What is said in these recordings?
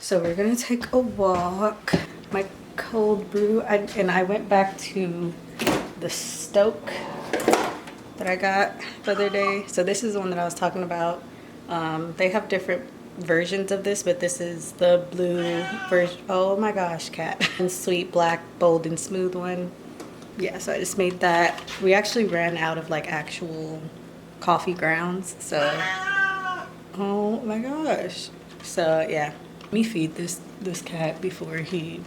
So we're gonna take a walk. My cold brew, and I went back to the Stoke that I got the other day. So this is the one that I was talking about. They have different versions of this, but this is the blue version. Oh my gosh, cat. And sweet, black, bold, and smooth one. Yeah, so I just made that. We actually ran out of like actual coffee grounds, so oh my gosh. So yeah, let me feed this cat before he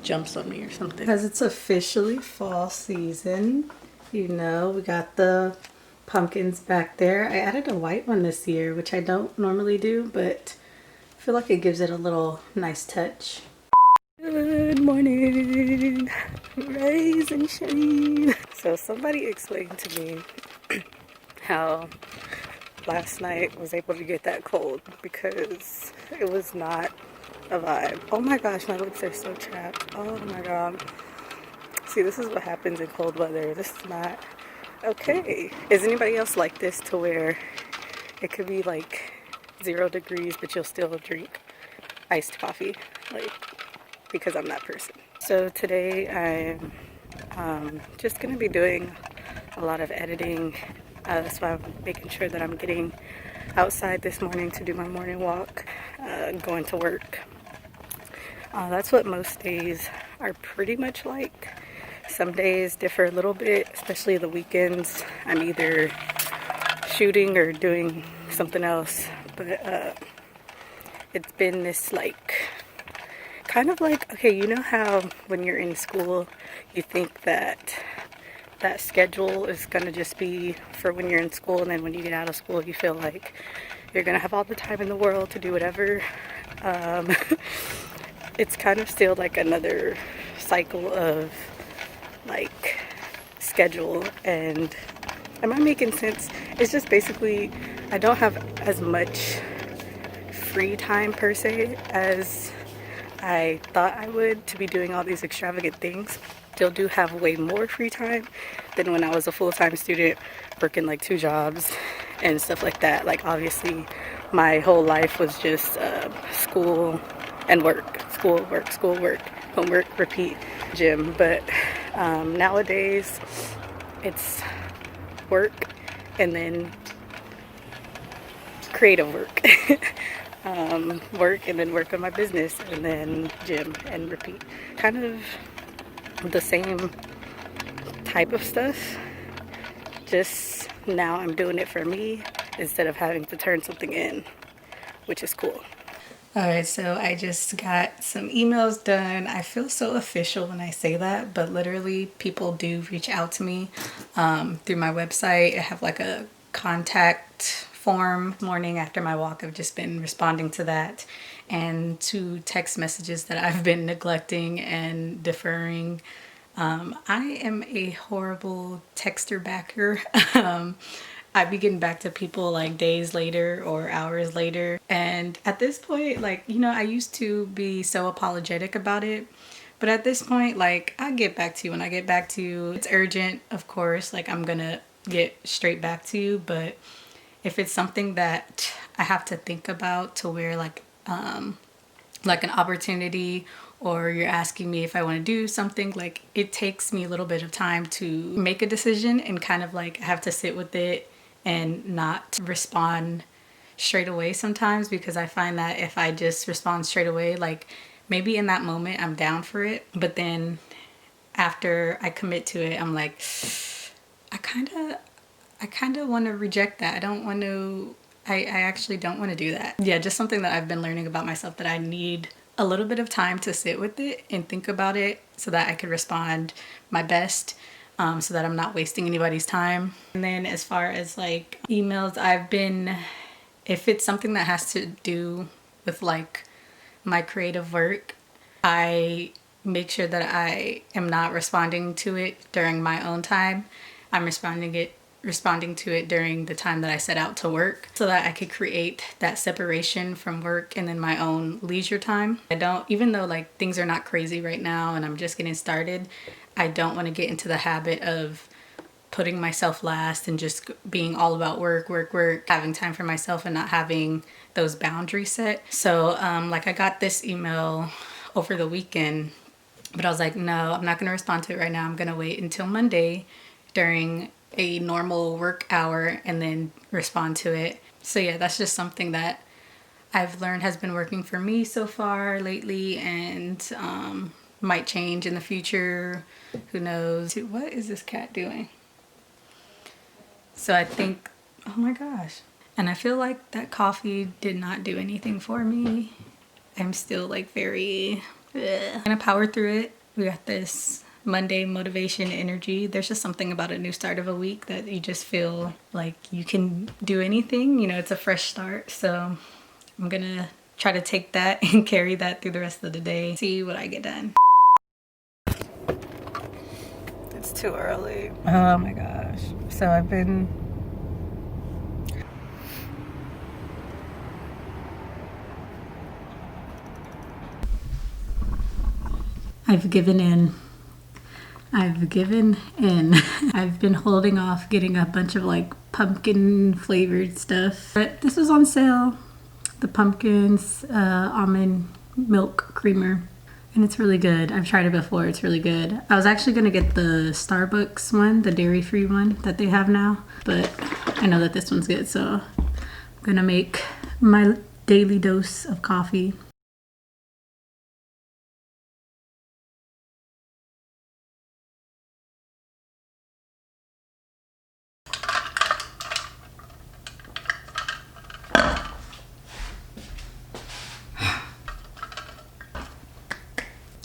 jumps on me or something. Because it's officially fall season. You know, we got the pumpkins back there. I added a white one this year, which I don't normally do, but I feel like it gives it a little nice touch. Good morning, rise and shine. So somebody explained to me how last night was able to get that cold because it was not a vibe. Oh my gosh, my lips are so chapped. Oh my god. See, this is what happens in cold weather. This is not okay. Is anybody else like this to where it could be like 0 degrees but you'll still drink iced coffee? Like, because I'm that person. So today I'm just gonna be doing a lot of editing. That's why I'm making sure that I'm getting outside this morning to do my morning walk, going to work. That's what most days are pretty much like. Some days differ a little bit, especially the weekends. I'm either shooting or doing something else, but it's been this like kind of like, okay, you know how when you're in school you think that that schedule is gonna just be for when you're in school, and then when you get out of school you feel like you're gonna have all the time in the world to do whatever. It's kind of still like another cycle of like schedule. And am I making sense? It's just basically I don't have as much free time per se as I thought I would to be doing all these extravagant things. Still do have way more free time than when I was a full-time student working like 2 jobs and stuff like that. Like obviously my whole life was just school and work, school, work, homework, repeat, gym. But nowadays it's work and then creative work. Work and then work on my business and then gym and repeat. Kind of the same type of stuff, just now I'm doing it for me instead of having to turn something in, which is cool. Alright, so I just got some emails done. I feel so official when I say that, but literally people do reach out to me through my website. I have like a contact form. Morning after my walk, I've just been responding to that and to text messages that I've been neglecting and deferring. I am a horrible texter backer. I be getting back to people like days later or hours later. And at this point, like, you know, I used to be so apologetic about it. But at this point, like, I get back to you when I get back to you. It's urgent, of course, like I'm gonna get straight back to you. But if it's something that I have to think about to where like an opportunity, or you're asking me if I want to do something, like it takes me a little bit of time to make a decision and kind of like have to sit with it and not respond straight away sometimes, because I find that if I just respond straight away, like maybe in that moment I'm down for it, but then after I commit to it, I'm like, I kind of want to reject that. I don't want to, I actually don't want to do that. Yeah, just something that I've been learning about myself, that I need a little bit of time to sit with it and think about it so that I could respond my best, so that I'm not wasting anybody's time. And then as far as like emails, if it's something that has to do with like my creative work, I make sure that I am not responding to it during my own time. I'm responding to it during the time that I set out to work, so that I could create that separation from work and then my own leisure time. Even though like things are not crazy right now and I'm just getting started, I don't want to get into the habit of putting myself last and just being all about work, work, work, having time for myself and not having those boundaries set. So like I got this email over the weekend, but I was like, no, I'm not gonna respond to it right now. I'm gonna wait until Monday during a normal work hour and then respond to it. So yeah, that's just something that I've learned has been working for me so far lately, and might change in the future. Who knows? What is this cat doing? So I think, oh my gosh. And I feel like that coffee did not do anything for me. I'm still like very, I'm gonna power through it. We got this Monday motivation energy. There's just something about a new start of a week that you just feel like you can do anything. You know, it's a fresh start. So I'm gonna try to take that and carry that through the rest of the day. See what I get done. It's too early. Oh my gosh. So I've given in. I've given in. I've been holding off getting a bunch of like pumpkin flavored stuff. But this was on sale. The pumpkins almond milk creamer. And it's really good. I've tried it before. It's really good. I was actually going to get the Starbucks one, the dairy-free one that they have now. But I know that this one's good. So I'm going to make my daily dose of coffee.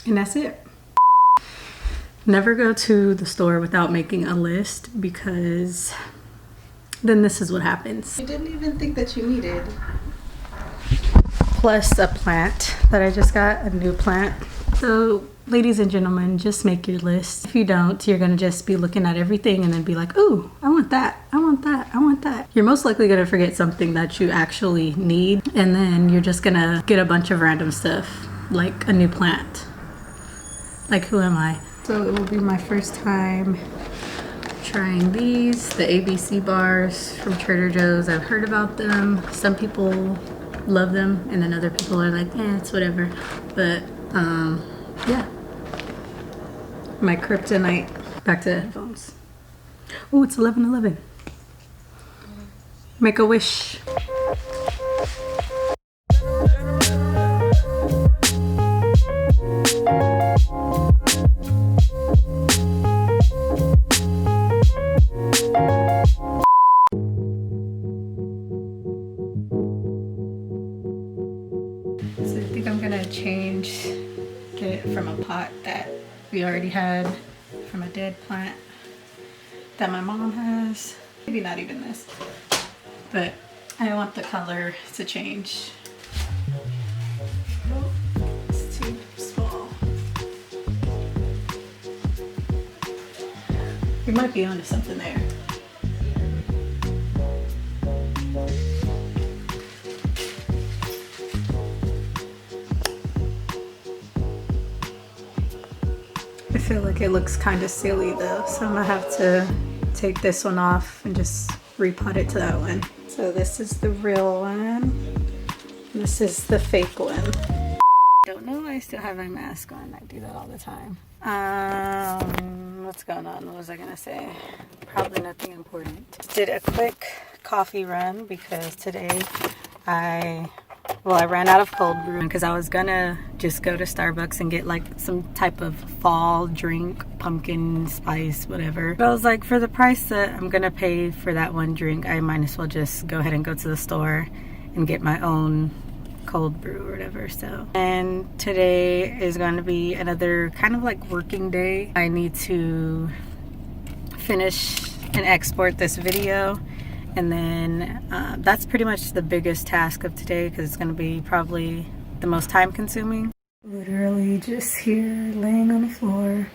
And that's it. Never go to the store without making a list, because then this is what happens. You didn't even think that you needed. Plus a plant that I just got, a new plant. So ladies and gentlemen, just make your list. If you don't, you're gonna just be looking at everything and then be like, ooh, I want that, I want that, I want that. You're most likely gonna forget something that you actually need, and then you're just gonna get a bunch of random stuff, like a new plant. Like, who am I? So it will be my first time trying these, the ABC bars from Trader Joe's. I've heard about them. Some people love them, and then other people are like, eh, it's whatever. But yeah. My kryptonite. Back to the headphones. Oh, it's 11:11. Make a wish. Get it from a pot that we already had from a dead plant that my mom has. Maybe not even this, but I want the color to change. Oh, it's too small. We might be onto something there. I feel like it looks kind of silly though, so I'm gonna have to take this one off and just repot it to that one. So this is the real one. This is the fake one. Don't know why I still have my mask on. I do that all the time. What's going on? What was I gonna say? Probably nothing important. Did a quick coffee run because today I ran out of cold brew because I was gonna just go to Starbucks and get like some type of fall drink, pumpkin spice, whatever. But I was like, for the price that I'm gonna pay for that one drink, I might as well just go ahead and go to the store and get my own cold brew or whatever. So, and today is going to be another kind of like working day. I need to finish and export this video, and then that's pretty much the biggest task of today because it's going to be probably the most time consuming. Literally just here laying on the floor.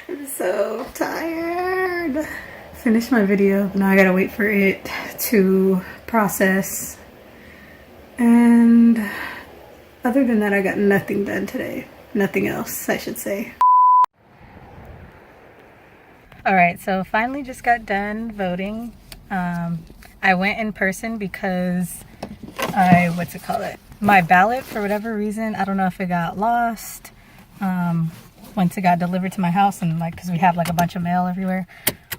I'm so tired. Finished my video, but now I gotta wait for it to process. And other than that, I got nothing done today. Nothing else, I should say. All right, so finally just got done voting. I went in person because what's it called? My ballot, for whatever reason, I don't know if it got lost. Once it got delivered to my house, and like, cause we have like a bunch of mail everywhere,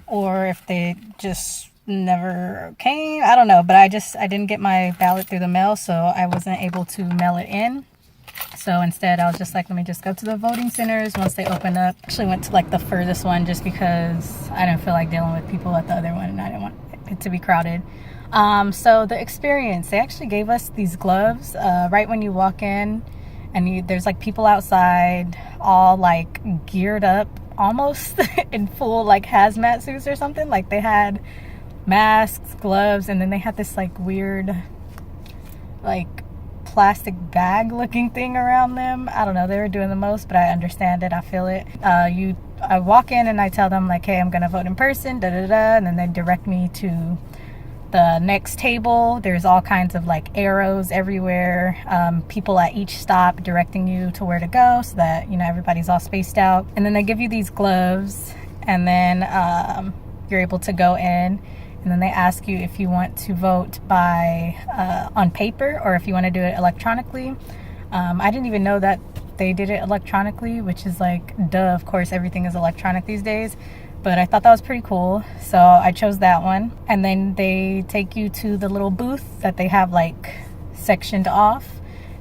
or if they just never came. I don't know, but I didn't get my ballot through the mail, so I wasn't able to mail it in. So instead, I was just like, let me just go to the voting centers once they open up. Actually went to like the furthest one just because I didn't feel like dealing with people at the other one, and I didn't want it to be crowded. So the experience, they actually gave us these gloves right when you walk in, and there's like people outside all like geared up almost in full like hazmat suits or something. Like they had masks, gloves, and then they had this like weird like plastic bag looking thing around them. I don't know, they were doing the most, but I understand it, I feel it. I walk in and I tell them like, hey, I'm gonna vote in person, da da da, and then they direct me to the next table. There's all kinds of like arrows everywhere, people at each stop directing you to where to go, so that, you know, everybody's all spaced out. And then they give you these gloves, and then you're able to go in, and then they ask you if you want to vote by on paper or if you want to do it electronically. I didn't even know that they did it electronically, which is like, duh, of course everything is electronic these days. But I thought that was pretty cool, so I chose that one. And then they take you to the little booth that they have like sectioned off,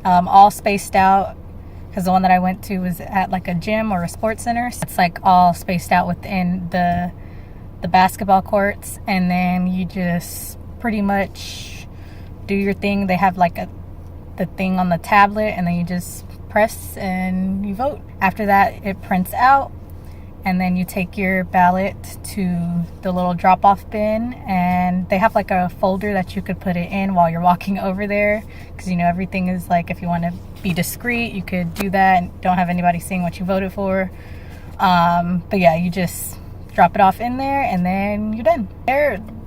all spaced out, because the one that I went to was at like a gym or a sports center. So it's like all spaced out within the basketball courts, and then you just pretty much do your thing. They have like the thing on the tablet, and then you just press and you vote. After that, it prints out, and then you take your ballot to the little drop-off bin, and they have like a folder that you could put it in while you're walking over there, because, you know, everything is like, if you want to be discreet, you could do that and don't have anybody seeing what you voted for. But yeah, you just drop it off in there, and then you're done.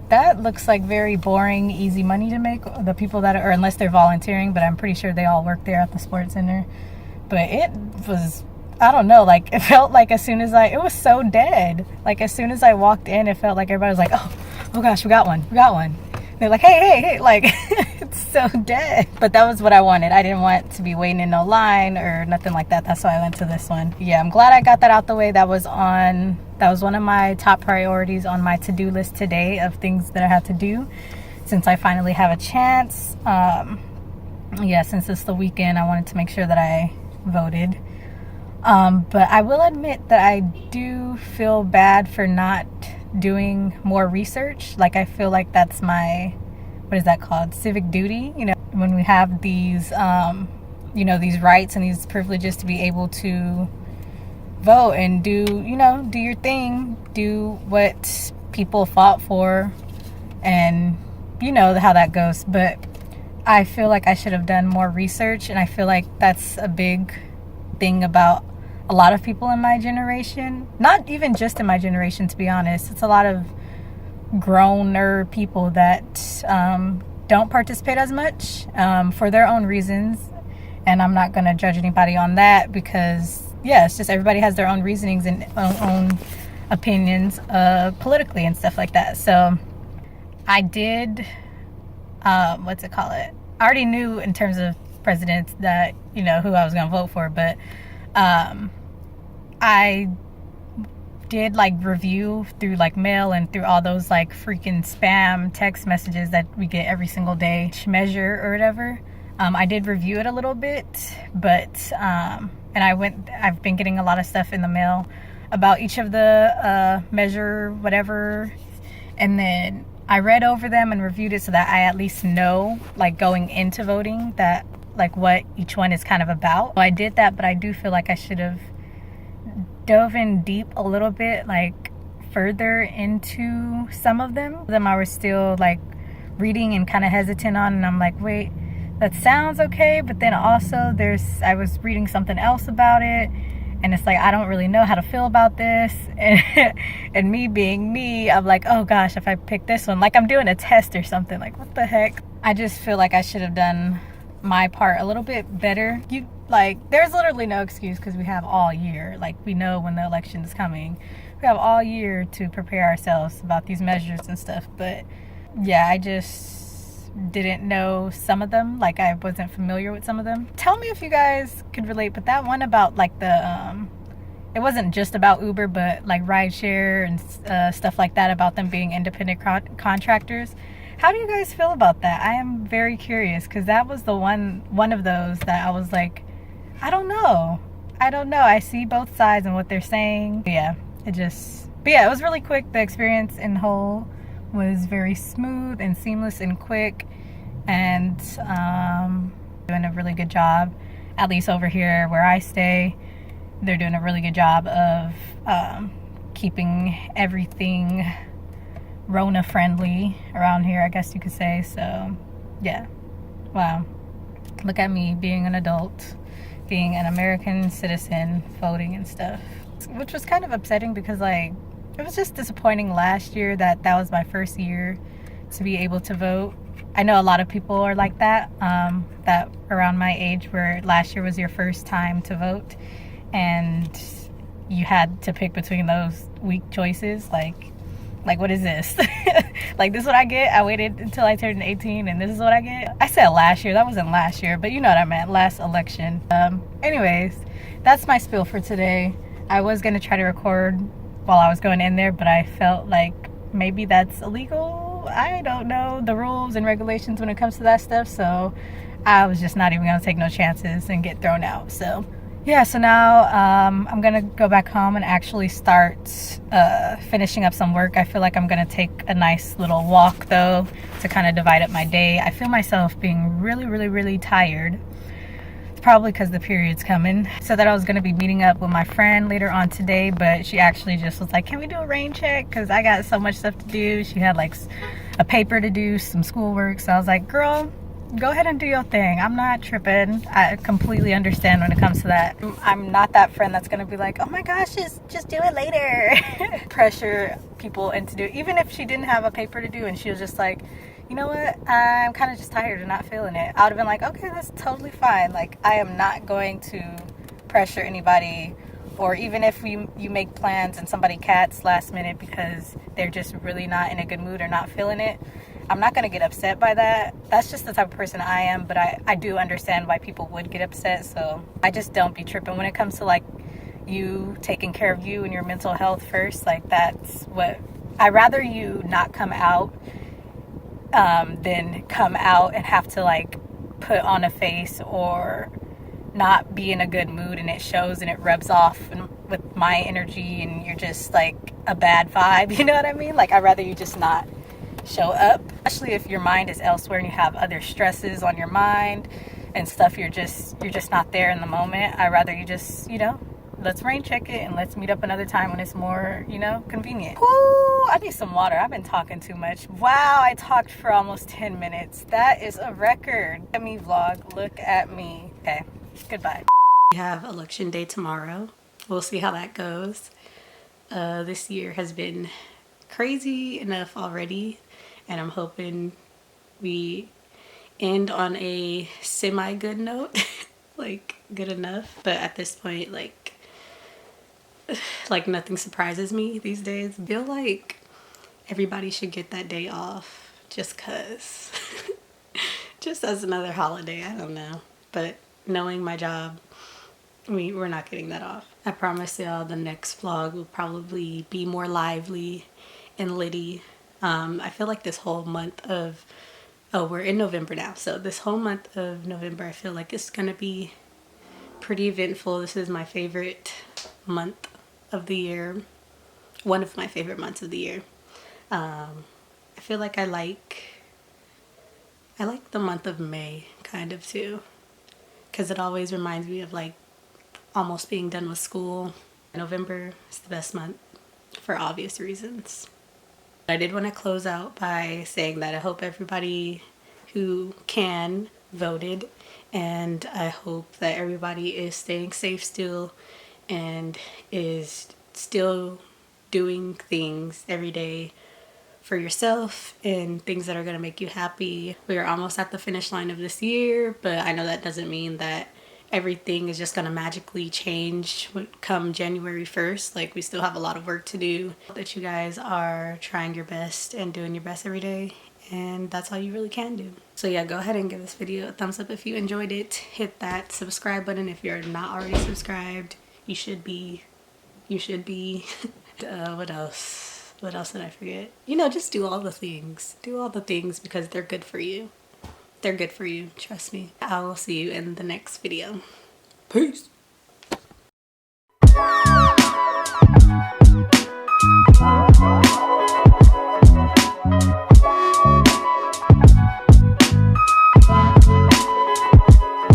That looks like very boring, easy money to make. The people that are, unless they're volunteering, but I'm pretty sure they all work there at the sports center. But it was, I don't know, like, it felt like as soon as it was so dead. Like, as soon as I walked in, it felt like everybody was like, oh gosh, we got one. They're like, hey, like, it's so dead. But that was what I wanted. I didn't want to be waiting in no line or nothing like that. That's why I went to this one. Yeah, I'm glad I got that out the way. That was one of my top priorities on my to-do list today of things that I have to do, since I finally have a chance. Yeah, since it's the weekend, I wanted to make sure that I voted. But I will admit that I do feel bad for not doing more research. Like, I feel like that's my, what is that called? Civic duty. You know, when we have these, you know, these rights and these privileges to be able to vote and do your thing, do what people fought for, and you know how that goes. But I feel like I should have done more research, and I feel like that's a big thing about a lot of people in my generation. Not even just in my generation, to be honest. It's a lot of growner people that don't participate as much for their own reasons, and I'm not going to judge anybody on that, because yeah, it's just everybody has their own reasonings and own opinions politically and stuff like that. So I did what's it called? I already knew in terms of presidents that, you know, who I was going to vote for, but I did like review through like mail and through all those like freaking spam text messages that we get every single day, measure or whatever. I did review it a little bit, but and I've been getting a lot of stuff in the mail about each of the measure whatever, and then I read over them and reviewed it so that I at least know, like, going into voting, that like what each one is kind of about. So I did that, but I do feel like I should have dove in deep a little bit, like further into some of them. I was still like reading and kind of hesitant on, and I'm like, wait, that sounds okay, but then also I was reading something else about it, and it's like, I don't really know how to feel about this. And me being me, I'm like, oh gosh, if I pick this one, like I'm doing a test or something, like what the heck. I just feel like I should have done my part a little bit better. You like, there's literally no excuse because we have all year. Like, we know when the election is coming. We have all year to prepare ourselves about these measures and stuff. But yeah, I just didn't know some of them. Like, I wasn't familiar with some of them. Tell me if you guys could relate. But that one about like the it wasn't just about Uber, but like rideshare and stuff like that, about them being independent contractors. How do you guys feel about that? I am very curious because that was the one of those that I was like, I don't know. I see both sides and what they're saying. But yeah, it was really quick. The experience in whole was very smooth and seamless and quick, and doing a really good job. At least over here where I stay, they're doing a really good job of keeping everything Rona friendly around here, I guess you could say. So yeah, wow, look at me being an adult, being an American citizen, voting and stuff, which was kind of upsetting because like it was just disappointing last year that was my first year to be able to vote. I know a lot of people are like that, that around my age, where last year was your first time to vote and you had to pick between those weak choices. Like what is this? Like, this is what I get? I waited until I turned 18 and this is what I get? I said last year. That wasn't last year, but you know what I meant. Last election. Anyways, that's my spiel for today. I was going to try to record while I was going in there, but I felt like maybe that's illegal. I don't know the rules and regulations when it comes to that stuff, so I was just not even going to take no chances and get thrown out. So yeah, so now I'm going to go back home and actually start finishing up some work. I feel like I'm going to take a nice little walk, though, to kind of divide up my day. I feel myself being really, really, really tired. It's probably because the period's coming. So that I was going to be meeting up with my friend later on today, but she actually just was like, can we do a rain check? Because I got so much stuff to do. She had like a paper to do, some schoolwork. So I was like, girl, go ahead and do your thing. I'm not tripping. I completely understand when it comes to that. I'm not that friend that's gonna be like, oh my gosh, just do it later. Pressure people into do it. Even if she didn't have a paper to do and she was just like, you know what, I'm kind of just tired and not feeling it, I would have been like, okay, that's totally fine. Like, I am not going to pressure anybody. Or even if you make plans and somebody cats last minute because they're just really not in a good mood or not feeling it, I'm not going to get upset by that. That's just the type of person I am, but I do understand why people would get upset. So I just don't be tripping when it comes to like you taking care of you and your mental health first. Like, that's what I'd rather you not come out than come out and have to like put on a face or not be in a good mood and it shows and it rubs off and with my energy and you're just like a bad vibe. You know what I mean? Like, I'd rather you just not show up, especially if your mind is elsewhere and you have other stresses on your mind and stuff. You're just not there in the moment. I'd rather you just, let's rain check it and let's meet up another time when it's more, convenient. Woo, I need some water. I've been talking too much. Wow, I talked for almost 10 minutes. That is a record. Look at me, vlog. Look at me. Okay, goodbye. We have election day tomorrow. We'll see how that goes. This year has been crazy enough already, and I'm hoping we end on a semi-good note. Like, good enough. But at this point, like nothing surprises me these days. I feel like everybody should get that day off just cause. Just as another holiday, I don't know. But knowing my job, we're not getting that off. I promise y'all the next vlog will probably be more lively and litty. I feel like this whole month of, we're in November now, so this whole month of November I feel like it's gonna be pretty eventful. This is my favorite month of the year, one of my favorite months of the year. I feel like I like the month of May kind of too, because it always reminds me of like almost being done with school. November is the best month for obvious reasons. I did want to close out by saying that I hope everybody who can voted, and I hope that everybody is staying safe still and is still doing things every day for yourself and things that are going to make you happy. We are almost at the finish line of this year, but I know that doesn't mean that everything is just going to magically change come January 1st. Like, we still have a lot of work to do. That you guys are trying your best and doing your best every day, and that's all you really can do. So yeah, go ahead and give this video a thumbs up if you enjoyed it. Hit that subscribe button if you're not already subscribed. You should be. What else? What else did I forget? You know, just do all the things. Do all the things because they're good for you. They're good for you, trust me. I will see you in the next video. Peace.